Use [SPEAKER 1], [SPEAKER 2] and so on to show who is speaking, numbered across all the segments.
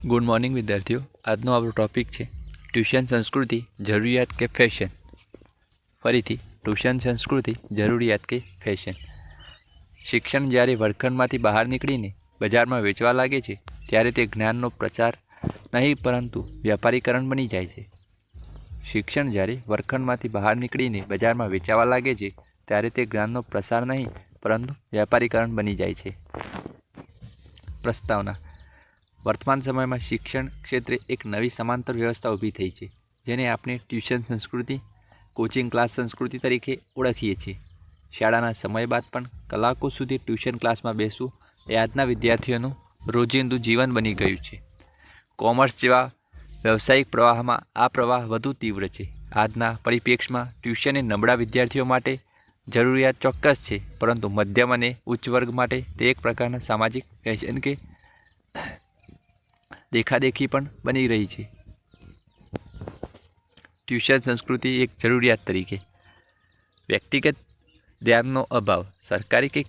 [SPEAKER 1] Good morning વિદ્યાર્થીઓ. આજનો આપણો ટૉપિક છે ટ્યુશન સંસ્કૃતિ જરૂરિયાત કે ફેશન. ફરીથી ટ્યુશન સંસ્કૃતિ જરૂરિયાત કે ફેશન. શિક્ષણ જ્યારે વર્ગખંડમાંથી બહાર નીકળીને બજારમાં વેચવા લાગે છે ત્યારે તે જ્ઞાનનો પ્રચાર નહીં પરંતુ વ્યાપારીકરણ બની જાય છે. શિક્ષણ જ્યારે વર્ગખંડમાંથી બહાર નીકળીને બજારમાં વેચાવા લાગે છે ત્યારે તે જ્ઞાનનો પ્રસાર નહીં પરંતુ વ્યાપારીકરણ બની જાય છે. પ્રસ્તાવના. વર્તમાન સમયમાં શિક્ષણ ક્ષેત્રે એક નવી સમાંતર વ્યવસ્થા ઊભી થઈ છે, જેને આપણે ટ્યુશન સંસ્કૃતિ, કોચિંગ ક્લાસ સંસ્કૃતિ તરીકે ઓળખીએ છીએ. શાળાના સમય બાદ પણ કલાકો સુધી ટ્યુશન ક્લાસમાં બેસવું એ આજના વિદ્યાર્થીઓનું રોજિંદુ જીવન બની ગયું છે. કોમર્સ જેવા વ્યવસાયિક પ્રવાહમાં આ પ્રવાહ વધુ તીવ્ર છે. આજના પરિપ્રેક્ષ્યમાં ટ્યુશન એ નબળા વિદ્યાર્થીઓ માટે જરૂરિયાત ચોક્કસ છે, પરંતુ મધ્યમ અને ઉચ્ચ વર્ગ માટે તે એક પ્રકારના સામાજિક ફેશન કે દેખાદેખી પણ બની રહી છે. ટ્યુશન સંસ્કૃતિ એક જરૂરિયાત તરીકે. વ્યક્તિગત ધ્યાનનો અભાવ. સરકારી કે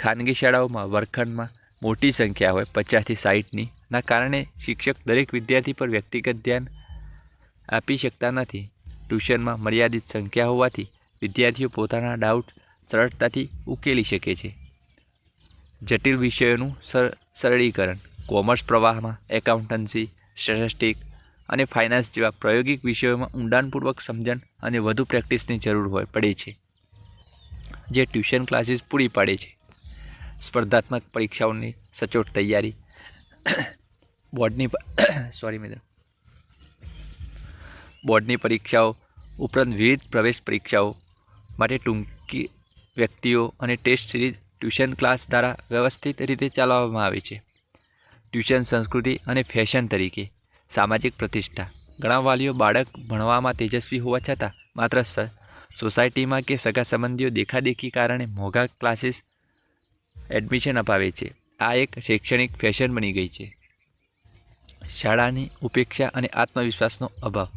[SPEAKER 1] ખાનગી શાળાઓમાં વર્ગખંડમાં મોટી સંખ્યા હોય 50થી 60ની ના કારણે શિક્ષક દરેક વિદ્યાર્થી પર વ્યક્તિગત ધ્યાન આપી શકતા નથી. ટ્યુશનમાં મર્યાદિત સંખ્યા હોવાથી વિદ્યાર્થીઓ પોતાના ડાઉટ સરળતાથી ઉકેલી શકે છે. જટિલ વિષયોનું સરળીકરણ. કોમર્સ પ્રવાહમાં એકાઉન્ટન્સી, સ્ટેટિસ્ટિક અને ફાઇનાન્સ જેવા પ્રાયોગિક વિષયોમાં ઊંડાણપૂર્વક સમજણ અને વધુ પ્રેક્ટિસની જરૂર પડે છે, જે ટ્યુશન ક્લાસીસ પૂરી પાડે છે. સ્પર્ધાત્મક પરીક્ષાઓની સચોટ તૈયારી. બોર્ડની પરીક્ષાઓ ઉપરાંત વિવિધ પ્રવેશ પરીક્ષાઓ માટે ટૂંકી વ્યક્તિઓ અને ટેસ્ટ સિરીઝ ટ્યુશન ક્લાસ દ્વારા વ્યવસ્થિત રીતે ચલાવવામાં આવે છે. ટ્યુશન સંસ્કૃતિ અને ફેશન તરીકે. સામાજિક પ્રતિષ્ઠા. ઘણા વાલીઓ બાળક ભણવામાં તેજસ્વી હોવા છતાં માત્ર સોસાયટીમાં કે સગા સંબંધીઓ દેખાદેખી કારણે મોંઘા ક્લાસીસ એડમિશન અપાવે છે. આ એક શૈક્ષણિક ફેશન બની ગઈ છે. શાળાની ઉપેક્ષા અને આત્મવિશ્વાસનો અભાવ.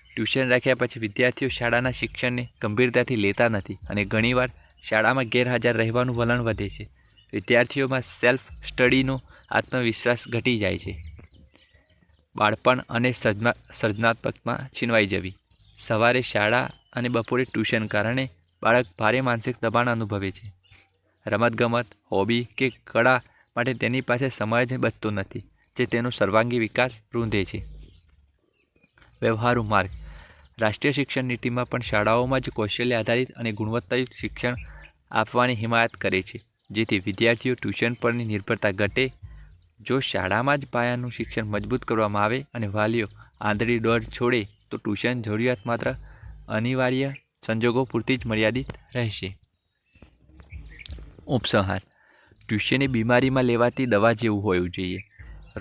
[SPEAKER 1] ટ્યુશન રાખ્યા પછી વિદ્યાર્થીઓ શાળાના શિક્ષણને ગંભીરતાથી લેતા નથી અને ઘણીવાર શાળામાં ગેરહાજર રહેવાનું વલણ વધે છે. વિદ્યાર્થીઓમાં સેલ્ફ સ્ટડીનો આત્મવિશ્વાસ ઘટી જાય છે. બાળપણ અને સર્જનાત્મકતા છીનવાઈ જવી. સવારે શાળા અને બપોરે ટ્યુશન કારણે બાળક ભારે માનસિક દબાણ અનુભવે છે. રમતગમત, હોબી કે કળા માટે તેની પાસે સમય જ બચતો નથી, જે તેનો સર્વાંગી વિકાસ રૂંધે છે. વ્યવહારુ માર્ગ. રાષ્ટ્રીય શિક્ષણ નીતિમાં પણ શાળાઓમાં જ કૌશલ્ય આધારિત અને ગુણવત્તાયુક્ત શિક્ષણ આપવાની હિમાયત કરે છે, જેથી વિદ્યાર્થીઓ ટ્યુશન પરની નિર્ભરતા ઘટે. જો શાળામાં જ પાયાનું શિક્ષણ મજબૂત કરવામાં આવે અને વાલીઓ આંધળી દોડ છોડે તો ટ્યુશન જરૂરિયાત માત્ર અનિવાર્ય સંજોગો પૂરતી જ મર્યાદિત રહેશે. ઉપસંહાર. ટ્યુશન એ બીમારીમાં લેવાતી દવા જેવું હોવું જોઈએ,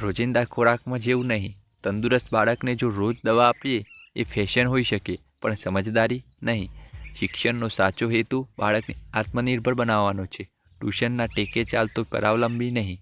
[SPEAKER 1] રોજિંદા ખોરાકમાં જેવું નહીં. તંદુરસ્ત બાળકને જો રોજ દવા આપીએ એ ફેશન હોઈ શકે, પણ સમજદારી નહીં. શિક્ષણનો સાચો હેતુ બાળકને આત્મનિર્ભર બનાવવાનો છે, ટ્યુશનના ટેકે ચાલતો કરાવલંબી નહીં.